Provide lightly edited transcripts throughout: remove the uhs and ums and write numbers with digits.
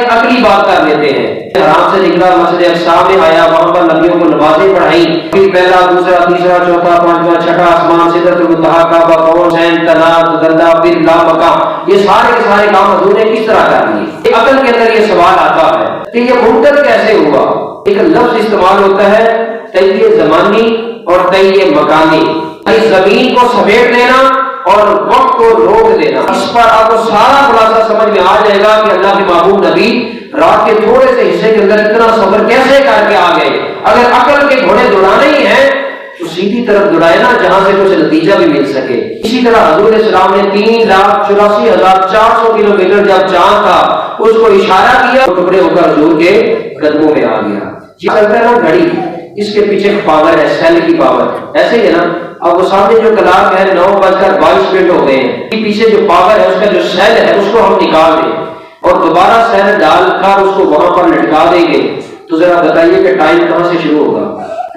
ایک عقلی بات کر لیتے ہیں. حرام سے نکلا، مسجد اقصی میں آیا، وہاں پر نبیوں کو نمازیں پڑھائی، پھر پہلا، دوسرا، تیسرا، چوتھا، پانچواں، چھٹا آسمان، سدرۃ المنتہا، کعبہ، قوس عین، طناب، دلدہ، پھر لامکہ، یہ سارے کے سارے کام حضور نے کس طرح کر لیے؟ عقل کے اندر یہ سوال آتا ہے کہ یہ ممکن کیسے ہوا؟ ایک لفظ استعمال ہوتا ہے تیہ زمانی اور تیہ مکانی، زمین کو سمیٹ دینا اور وقت کو روک دینا. اس پر آپ کو سارا خلاصہ سمجھ میں آ جائے گا کہ اللہ کے محبوب نبی رات کے تھوڑے سے حصے کے اندر اتنا صبر کیسے کر کے آ گئے. اگر عقل کے گھوڑے دوڑانے ہی ہیں تو سیدھی طرف دوڑائے نا جہاں سے کچھ نتیجہ بھی مل سکے. اسی طرح حضور علیہ السلام نے 3,84,400 کلومیٹر جب چاند تھا اس کو اشارہ کیا، ٹکڑے ہو کر حضور کے قدموں میں آ گیا. یہ چلتا ہے نا گھڑی، اس کے پیچھے پاور ہے، سیل کی پاور. ایسے ہی ہے نا، اب وہ سامنے جو کلاک ہے 9:22 ہو گئے ہیں، پیچھے جو پاور ہے اس کا جو سیل ہے اس کو ہم نکال دیں اور دوبارہ سیل ڈال کر اس کو وہاں پر لٹکا دیں گے تو ذرا بتائیے کہ ٹائم کہاں سے شروع ہوگا.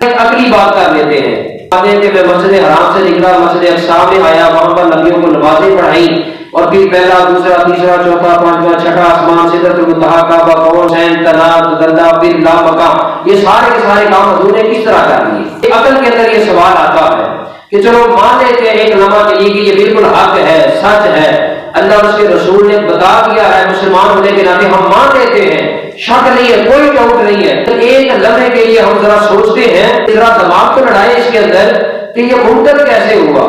ایک عقلی بات کر لیتے ہیں کہ میں مسجد حرام سے نکلا، مسجد اقصی میں آیا، وہاں پر نبیوں کو نمازیں پڑھائی، اور پھر پہلا، دوسرا، تیسرا، چوتھا، پانچواں، چھٹا آسمان، سدرۃ المنتہا، کعبہ، قوس عین، طناب، دلدہ، پھر لامکہ، یہ سارے کے سارے کام حضور نے کس طرح کر لیے؟ عقل کے اندر یہ سوال آتا ہے کہ چلو مان لیتے ہیں ایک لمحہ کے لیے کہ یہ بالکل حق ہے، سچ ہے، اللہ اس کے رسول نے بتا دیا ہے، مسلمان ہونے کے ناطے ہم مان لیتے ہیں، شک نہیں ہے، کوئی ڈاؤٹ نہیں ہے. ایک لمحے کے لیے ہم ذرا سوچتے ہیں، ذرا دماغ کو لڑائے اس کے اندر کہ یہ ممکن کیسے ہوا؟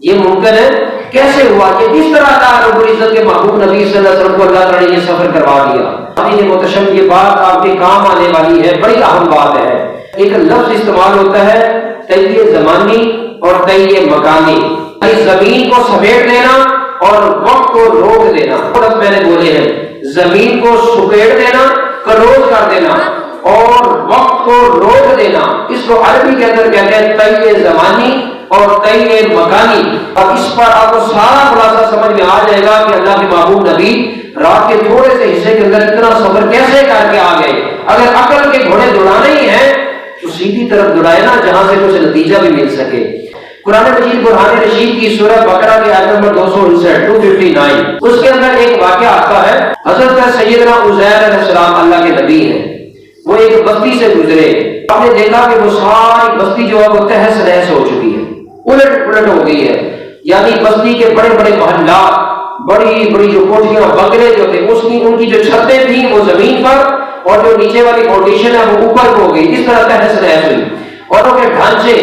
یہ ممکن ہے کیسے ہوا کہ کس طرح اللہ رب العزت کے محبوب نبی صلی اللہ علیہ وسلم کو اللہ تعالی نے یہ سفر کروا دیا. ابھی محتشم یہ بات آپ کے کام آنے والی ہے، بڑی اہم بات ہے. ایک لفظ استعمال ہوتا ہے تیہ زمانی اور تیہ مکانی، زمین کو سمیٹ دینا اور وقت کو روک دینا. میں نے بولے ہیں زمین کو سپیٹ دینا، کلوز کر دینا اور وقت کو روک دینا. اس کو عربی کے اندر کہتے ہیں تیہ زمانی اور تیہ مکانی. اور اس پر آپ کو سارا خلاصہ سمجھ میں آ جائے گا کہ اللہ کے محبوب نبی رات کے تھوڑے سے حصے کے اندر اتنا صبر کیسے کر کے آ گئے. اگر عقل کے گھوڑے دوڑانے ہی ہیں تو سیدھی طرف دوڑائے نا جہاں سے کچھ نتیجہ بھی مل سکے. قرآن مجید برہان رشید کی سورہ بقرہ کی آیت نمبر 259 اس کے اندر ایک واقعہ آتا ہے. حضرت سیدنا عزیر علیہ السلام اللہ کے نبی ہیں، وہ ایک بستی سے گزرے. آپ نے دیکھا کہ وہ ساری بستی جو ہے وہ تہس نہس ہو چکی ہے، الٹ پلٹ ہو گئی ہے. یعنی بستی کے بڑے بڑے محلات، بڑی بڑی جو کوٹھیاں، بنگلے جو تھے ان کی جو چھتیں تھیں وہ زمین پر اور جو نیچے والی فاؤنڈیشن ہے وہ اوپر ہو گئی. اس طرح تہس نہس ہوئی. اور ان کے ڈھانچے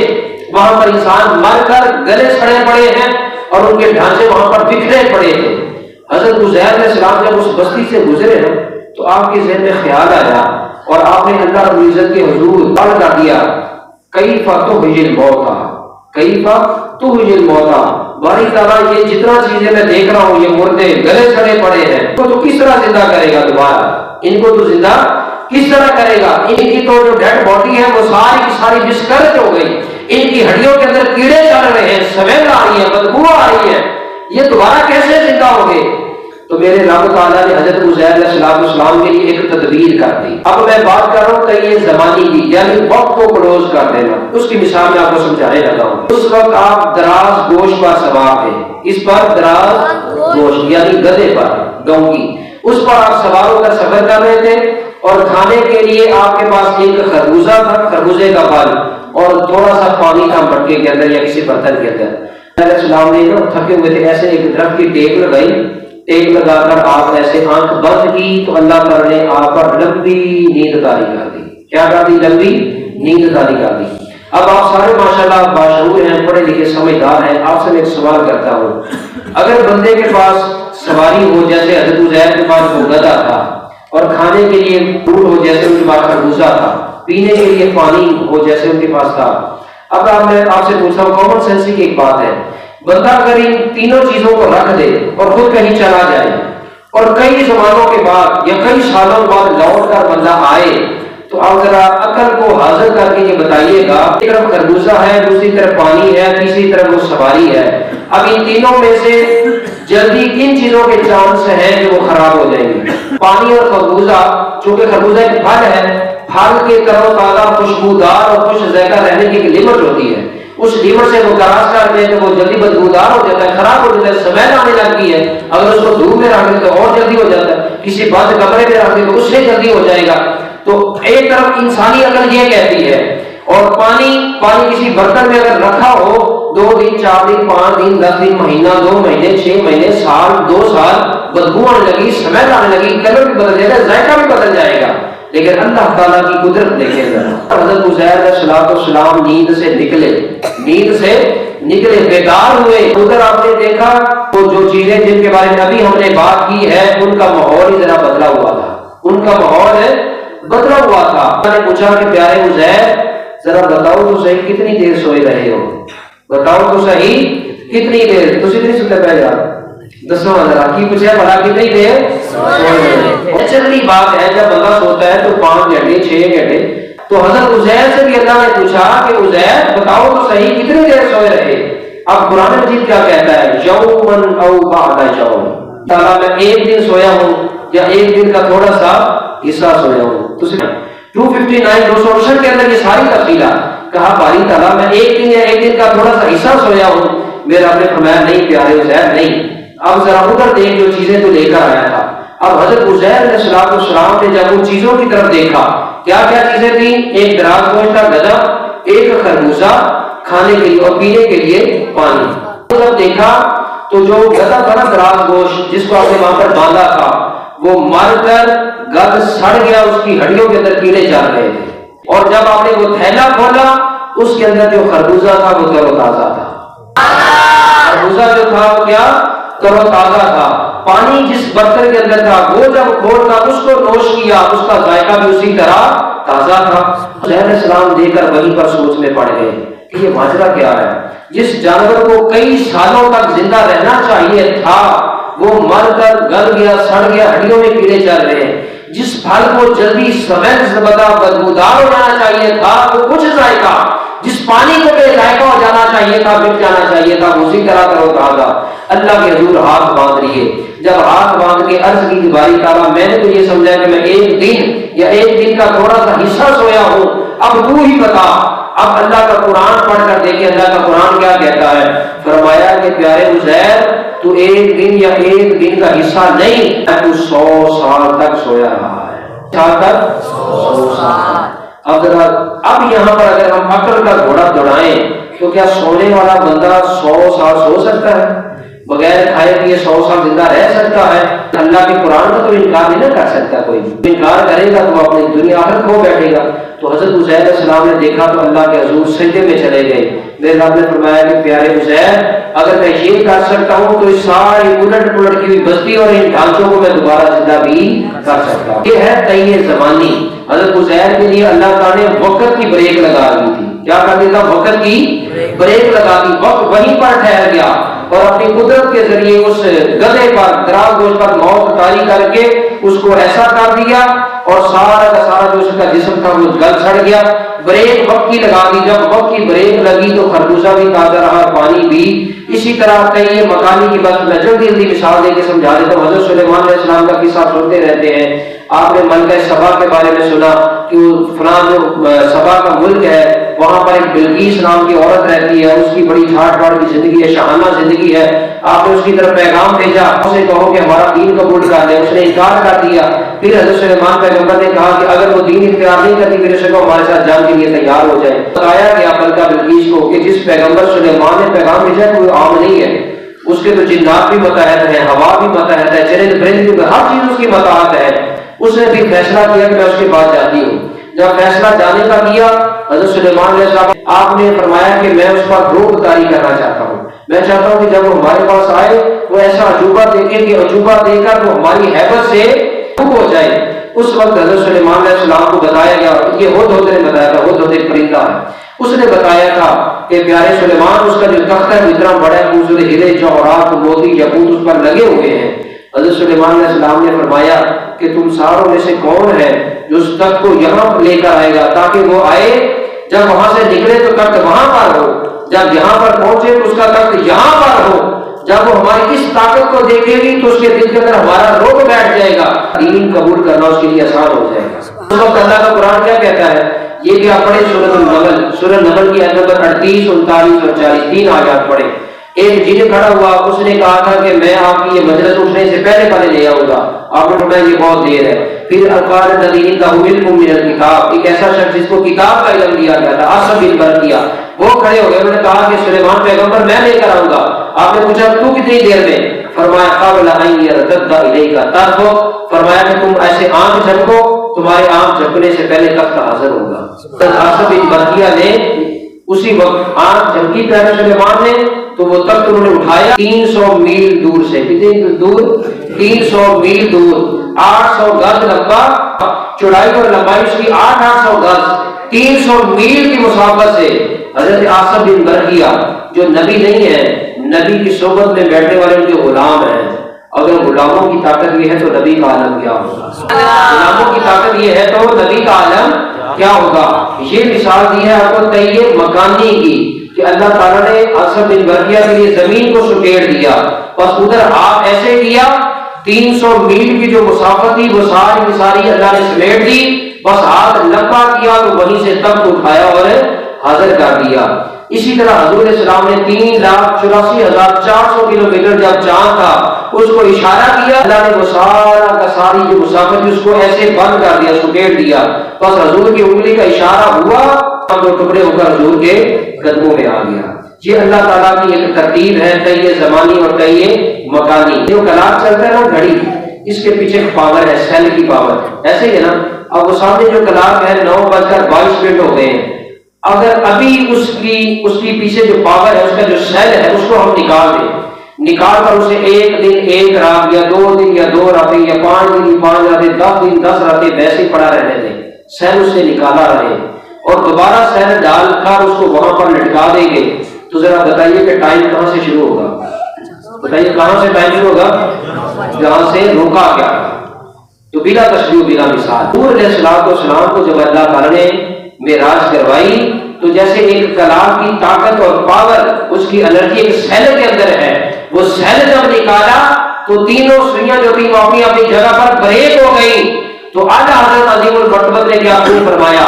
وہاں پر انسان مر کر گلے سڑے پڑے ہیں اور ان کے ڈھانچے وہاں پر بکھرے پڑے ہیں. حضرت عزیر علیہ السلام جب اس بستی سے گزرے نا تو آپ کے ذہن میں خیال آیا اور آپ نے اللہ رب العزت کے حضور پڑھ کر دیا کیف تحیی الموتیٰ، کیف تحیی الموتیٰ. باری تعالیٰ یہ جتنا چیزیں میں دیکھ رہا ہوں، یہ مردے گلے سڑے پڑے ہیں، ان کو تو کس طرح زندہ کرے گا دوبارہ؟ ان کو تو زندہ کس طرح کرے گا؟ ان کی تو جو ڈیڈ باڈی ہے وہ ساری کی ساری ڈسکرج ہو گئی، ان کی ہڈیوں کے اندر کیڑے چل رہے ہیں، سمیل آ رہی ہے، بدبو آ رہی ہے، یہ دوبارہ کیسے زندہ ہو گئے؟ تو میرے رب تعالیٰ نے حضرت عزیر علیہ السلام کے لیے ایک تدبیر کر دی. اب میں بات کر رہا ہوں تیہ زمانی کی، یعنی وقت کو کلوز کر دینا. اس کی مثال میں آپ کو سمجھانے لگا ہوں. اس وقت آپ دراز گوشت پر سوار تھے، اس پر دراز گوشت یعنی گدھے پر، ڈونکی، اس پر آپ سوار ہو کر سفر کر رہے تھے اور کھانے کے لیے آپ کے پاس ایک خربوزہ تھا، خربوزے کا پھل، اور تھوڑا سا پانی تھا مٹکے کے اندر یا کسی برتن کے اندر. علیہ السلام نے تھکے ہوئے تھے، ایسے ایک درخت کی ٹیک لگائی، ٹیک لگا کر آپ ایسے آنکھ بند کی تو اللہ تعالی نے آپ پر لمبی نیند طاری کر دی. کیا کر دی؟ لمبی نیند طاری کر دی. اب آپ سارے ماشاءاللہ باشعور ہیں، پڑھے لکھے سمجھدار ہیں. آپ سے میں ایک سوال کرتا ہوں، اگر بندے کے پاس سواری ہو جیسے حضرت عزیر کے پاس وہ گدھا تھا، اور کھانے کے لیے فروٹ ہو جیسے ان کے پاس خربوزہ تھا، پینے کے لیے پانی ہو جیسے ان کے پاس تھا، اب میں آپ سے پوچھتا ہوں، کامن سینس کی ایک بات ہے، بندہ اگر ان تینوں چیزوں کو رکھ دے اور خود کہیں چلا جائے اور کئی زمانوں کے بعد یا کئی سالوں بعد لوٹ کر بندہ آئے تو آپ ذرا عقل کو حاضر کر کے یہ بتائیے گا، ایک طرف خربوزہ ہے، دوسری طرف پانی ہے، تیسری طرف وہ سواری ہے. اب ان تینوں میں سے جلدی کن چیزوں کے چانس ہیں جو وہ خراب ہو جائیں گے؟ پانی اور خربوزہ، چونکہ خربوزہ ایک پھل ہے، پھل کے تر و تازہ خوشبودار اور خوش ذائقہ رہنے کی ایک لمٹ ہوتی ہے، اس لیمٹ سے وہ کراس کرتے ہیں تو وہ جلدی بدبودار ہو جاتا ہے، خراب ہو جاتا ہے، سمیل آنے لگتی ہے. اگر اس کو دھوپ میں رکھ دیں تو اور جلدی ہو جاتا ہے. کسی بند کمرے میں رکھ دیں تو اس سے جلدی ہو جائے گا. تو ایک طرف انسانی عقل یہ کہتی ہے، اور پانی کسی برتن میں اگر رکھا ہو 2 دن 4 دن 5 دن 10 دن مہینہ 2 مہینے 6 مہینے سال 2 سال بدبو آنے لگی، سمیل آنے لگی، کلر بھی بدل جائے گا، ذائقہ بھی بدل جائے گا. لیکن اللہ تعالیٰ کی قدرت دیکھیں ذرا. حضرت عزیر علیہ السلام نیند سے نکلے بیدار ہوئے. ادھر آپ نے دیکھا وہ جو چیزیں جن کے بارے میں ابھی ہم نے بات کی ہے ان کا ماحول ہی ذرا بدلا ہوا تھا. میں نے پوچھا کہ پیارے عزیر ذرا بتاؤ تو صحیح کتنی دیر سوئے رہے ہو، بتاؤ تو صحیح کتنی دیر. تسی نہیں سنتے پہلے آپ دسو ذرا کی پوچھا بھلا کتنی دیر سوئے رہے. نیچرلی بات ہے جب بندہ سوتا ہے تو 5 گھنٹے 6 گھنٹے. تو حضرت عزیر سے بھی اللہ نے پوچھا کہ عزیر بتاؤ تو صحیح کتنی دیر سوئے رہے. اب قرآن مجید کیا کہتا ہے؟ یومن او بعد یوم. تعالیٰ میں ایک دن سویا ہوں یا ایک دن کا تھوڑا سا حصہ سویا ہوں. 259 کے اندر یہ ساری تفصیلات کہا باری تعالیٰ میں ایک دن یا ایک دن کا تھوڑا سا حصہ سویا ہوں. میرا رب نے فرمایا نہیں پیارے عزیر نہیں. اب ذرا ادھر دیکھ جو چیزیں تو لے کر آیا تھا. اب حضرت عزیر علیہ السلام نے جب ان چیزوں کی طرف دیکھا، کیا کیا چیزیں تھیں؟ ایک دراز گوشت کا گدھا، ایک خربوزہ کھانے کے لیے اور پینے کے لیے پانی. جب دیکھا تو جو گدھا تھا نا دراز گوشت جس کو آپ نے وہاں پر باندھا تھا وہ مر کر گد سڑ گیا، اس کی ہڈیوں کے اندر کیڑے چل رہے تھے. اور جب آپ نے وہ تھیلا کھولا اس کے اندر جو خربوزہ تھا وہ تر و تازہ تھا. خربوزہ جو تھا وہ کیا تر و تازہ تھا. پانی جس برتن کے اندر تھا وہ جب کھول کر اس کو نوش کیا اس کا ذائقہ بھی اسی طرح تازہ تھا. علیہ السلام دے کر وہیں پر سوچ میں پڑ گئے کہ یہ ماجرا کیا ہے. جس جانور کو کئی سالوں تک زندہ رہنا چاہیے تھا وہ مر کر گل گیا، سڑ گیا، ہڈیوں میں کیڑے چل رہے ہیں. جس پھل کو جلدی بدبودار ہو جانا چاہیے تھا وہ کچھ ذائقہ، جس پانی کو بے ذائقہ ہو جانا چاہیے تھا، مٹ جانا چاہیے تھا، اسی طرح کرو تازہ. اللہ کے حضور ہاتھ باندھ لیے. جب ہاتھ باندھ کے عرض کی باری تعالیٰ میں نے تو یہ سمجھا کہ میں ایک دن یا ایک دن کا تھوڑا سا حصہ سویا ہوں، اب تو ہی بتا. اب اللہ کا قرآن پڑھ کر دیکھیں اللہ کا قرآن کیا کہتا ہے. فرمایا کہ پیارے عزیر تو ایک دن یا ایک دن کا حصہ نہیں، تو 100 سال تک سویا رہا ہے. 100 سال. اب یہاں پر اگر ہم عقل کا گھوڑا دوڑائیں تو کیا سونے والا بندہ 100 سال سو سکتا ہے؟ بغیر کھائے پیے 100 سال زندہ رہ سکتا ہے؟ اللہ کے قرآن کا تو انکار نہیں کر سکتا. کوئی انکار کرے گا تو اپنی دنیا آخر کھو بیٹھے گا. تو حضرت عزیر علیہ السلام نے دیکھا تو اللہ کے حضور سجدے میں چلے گئے. میرے رب نے فرمایا کہ پیارے عزیر اگر میں یہ کر سکتا ہوں تو اس ساری الٹ پلٹ کی ہوئی بستی اور ان ڈھانچوں کو میں دوبارہ زندہ بھی کر سکتا ہوں. یہ ہے تئیے زمانی. حضرت عزیر کے لیے اللہ تعالیٰ نے وقت کی بریک لگا دی تھی. کیا کر دیتا؟ وقت کی بریک لگا دی. وقت وہیں پر ٹھہر گیا اور اپنی قدرت کے ذریعے اس گدھے پر دراز گوشت پر موت طاری کر کے اس کو ایسا کر دیا اور سارا کا سارا جو اس کا جسم تھا وہ گل سڑ گیا. بریک وقت کی لگا دی. جب وقت کی بریک لگی تو خربوزہ بھی تازہ رہا، پانی بھی اسی طرح. کئی مکانی کی بات میں جلدی مثال دے کے سمجھا دیتا ہوں. حضرت سلیمان علیہ السلام کا قصہ سنتے رہتے ہیں. آپ نے ملکہ سبا کے بارے میں سنا کہ فلاں جو سبا کا ملک ہے وہاں پر ایک بلقیس نام کی عورت رہتی ہے، اس کی بڑی ٹھاٹ باٹ کی زندگی ہے، شاہانہ زندگی ہے. آپ نے اس کی طرف پیغام بھیجا، اسے کہو کہ ہمارا دین قبول کر لے. اس نے انکار کر دیا. پھر حضرت سلیمان پیغمبر نے کہا کہ اگر وہ دین اختیار نہیں کرتی میرے سے ہمارے ساتھ جان کے لیے تیار ہو جائے. بتایا گیا ملکہ بلقیس کو کہ جس پیغمبر سلیمان نے پیغام بھیجا کوئی عام نہیں ہے. اس کے تو جنات بھی متحد ہیں، ہوا بھی متحد ہے، چرند پرند بھی، ہر چیز اس کی متحد ہے. اس نے بھی فیصلہ کیا کہ میں اس کے پاس جاتی ہوں. جب فیصلہ جانے کا کیا حضرت سلیمان علیہ السلام آپ نے فرمایا کہ میں اس پر روک طاری کرنا چاہتا ہوں. میں چاہتا ہوں کہ جب وہ ہمارے پاس آئے وہ ایسا عجوبہ دیکھے کہ عجوبہ دیکھ کر وہ ہماری ہیبت سے رک ہو جائے. اس وقت حضرت سلیمان علیہ السلام کو بتایا گیا، یہ ہدہد نے بتایا تھا، ہدہد ایک پرندہ ہے. اس نے بتایا تھا کہ پیارے سلیمان اس کا جو تخت ہے وہ اتنا بڑا ہے کہ اس میں ہیرے جواہرات موتی یاقوت اس پر لگے ہوئے ہیں. حضرت سلیمان علیہ السلام نے فرمایا کہ تم ساروں میں سے کون ہے جو اس تخت کو یہاں لے کر آئے گا تاکہ وہ آئے جب وہاں سے نکلے تو تخت وہاں پر ہو، جب یہاں پر پہنچے تو اس کا تخت یہاں پر ہو. جب وہ ہماری اس طاقت کو دیکھے گی تو اس کے دل کے اندر ہمارا روگ بیٹھ جائے گا، دین قبول کرنا اس کے لیے آسان ہو جائے گا. اس وقت اللہ کا قرآن کیا کہتا ہے؟ یہ بھی آپ پڑھیں سورۃ النمل، سورۃ النمل کی آیت نمبر 38 39 اور 40 تین آیات پڑھیں. ایک جن کھڑا ہوا، اس نے کہا تھا کہ میں آپ کی یہ مجلس اٹھنے سے پہلے لے آؤں گا، آپ نے فرمایا یہ بہت دیر ہے۔ پھر القار الذی عنده علم من الکتاب، ایک ایسا شخص جس کو کتاب کا علم دیا گیا تھا، عاصم بن برقیہ، وہ کھڑے ہو گئے، انہوں نے کہا کہ سلیمان پیغمبر میں لے کر آؤں گا۔ آپ نے پوچھا تو کتنی دیر میں؟ فرمایا قبل ان يرتد الیک طرفک، فرمایا کہ تم ایسے آنکھ جھپکو، تمہارے آنکھ جھپکنے سے پہلے تخت حاضر ہوگا۔ عاصم بن برقیہ نے اسی وقت آنکھ جھپکی پہلے سلیمان نے، تو وہ تخت انہوں نے اٹھایا 300 میل دور سے، کتنی دور؟ 300 میل دور، 800 گز لمبا، چوڑائی اور لمبائی اس کی 800 گز، 300 میل کی مسافت سے حضرت عاصم بن برقیہ جو نبی نہیں ہے، نبی کی صحبت میں بیٹھنے والے ان کے غلام ہیں۔ اگر غلاموں کی طاقت یہ ہے تو نبی کا عالم کیا ہوگا؟ غلاموں کی طاقت یہ ہے تو نبی کا عالم کیا ہوگا؟ یہ مثال دی ہے آپ کو تیے مکانی کی کہ اللہ تعالیٰ نے عاصم بن برقیہ کے لیے زمین کو سکیڑ دیا، بس ادھر آپ ایسے کیا 300 میل کی جو مسافت تھی وہ ساری کی ساری اللہ نے سمیٹ دی، بس ہاتھ لمبا کیا تو وہیں سے تخت اٹھایا اور حاضر کر دیا۔ اسی طرح حضور السلام نے 3,84,400 کلومیٹر جب چاند تھا اس کو اشارہ کیا، اللہ نے وہ سارا کا ساری جو مسافت تھی اس کو ایسے بند کر دیا، سکیڑ دیا، بس حضور کی انگلی کا اشارہ ہوا دو ٹکڑے ہو کر حضور کے قدموں میں آ گیا۔ یہ اللہ تعالیٰ کی ایک ترتیب ہے، تیے زمانی اور تیے مکانی۔ جو کلاک چلتا ہے نا گھڑی، اس کے پیچھے پاور ہے، سیل کی پاور، ایسے ہی ہے نا۔ اب وہ سامنے جو کلاک ہے 9:22 ہو گئے ہیں، اگر ابھی اس کی پیچھے جو پاور ہے، اس کا جو سیل ہے، اس کو ہم نکال دیں، نکال کر اسے ایک دن ایک رات یا 2 دن یا 2 راتیں یا 5 دن 5 راتیں 10 دن 10 راتیں ویسے پڑا رہنے دیں، سیل اس سے نکالا رہے اور دوبارہ سیل ڈال کر اس کو وہاں پر لٹکا دیں گے، تو ذرا بتائیے کہ ٹائم کہاں سے شروع ہوگا؟ بتائیے کہاں سے ٹائم شروع ہوگا؟ جہاں سے روکا گیا۔ تو بلا تشبیہ بلا مثال، حضور علیہ السلام کو جب اللہ تعالیٰ نے معراج کروائی تو جیسے ایک کلام کی طاقت اور پاور، اس کی انرجی ایک سیل کے اندر ہے، وہ سیل جب نکالا تو تینوں سوئیاں جو تھی وہ اپنی جگہ پر بریک ہو گئی۔ تو آج حضرت عظیم المرتبت نے کیا فرمایا؟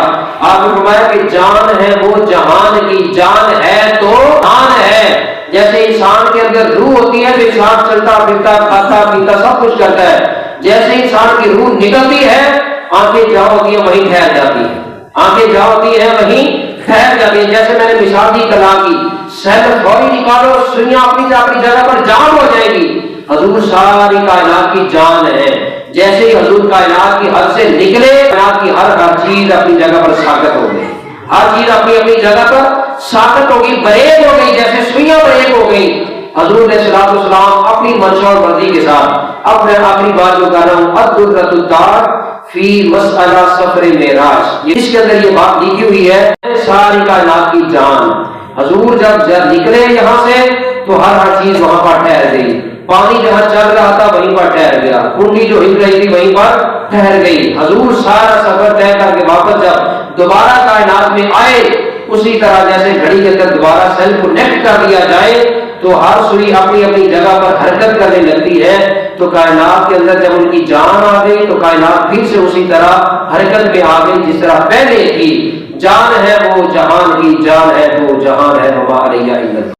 آپ نے فرمایا کہ جان ہے وہ جہان کی، جان ہے تو جان ہے۔ جیسے انسان کے اندر روح ہوتی ہے تو انسان چلتا پھرتا کھاتا پیتا سب کچھ کرتا ہے، جیسے انسان کی روح نکلتی ہے آنکھیں جہاں ہوتی ہیں وہیں ٹھہر جاتی ہیں، آنکھیں جہاں ہوتی ہیں وہیں ٹھہر جاتی ہیں۔ جیسے میں نے مثال دی کلام کی، سیل فوری نکالو، سوئیاں اپنی جگہ پر جام ہو جائے گی۔ حضور ساری کائنات کی جان ہے، جیسے ہی حضور کائنات کی حد سے نکلے، کائنات کی ہر چیز اپنی جگہ پر ساکت ہو گئی، ہر چیز اپنی جگہ پر ساکت ہوگی، بریک ہو گئی، جیسے سوئیاں بریک ہو گئی۔ حضور علیہ السلام اپنی منشا اور مرضی کے ساتھ اپنے آخری بات جو کر رہا ہوں، الدرۃ الدار فی مسئلہ سفر معراج، اس کے اندر یہ بات لکھی ہوئی ہے، ساری کائنات کی جان۔ حضور جب نکلے یہاں سے تو ہر چیز وہاں پر ٹھہر گئی، پانی جہاں چل رہا تھا وہیں پر ٹھہر گیا، کنڈی جو ہل رہی تھی وہیں پر ٹھہر گئی۔ حضور سارا سفر طے کر کے واپس جب دوبارہ کائنات میں آئے، اسی طرح جیسے گھڑی کے اندر دوبارہ سیل کو نیکٹ کر دیا جائے تو ہر سوئی اپنی جگہ پر حرکت کرنے لگتی ہے، تو کائنات کے اندر جب ان کی جان آ گئی تو کائنات پھر سے اسی طرح حرکت میں آ گئی جس طرح پہلے تھی۔ جان ہے وہ جہان کی، جان ہے وہ جہان ہے، وما علیہ الا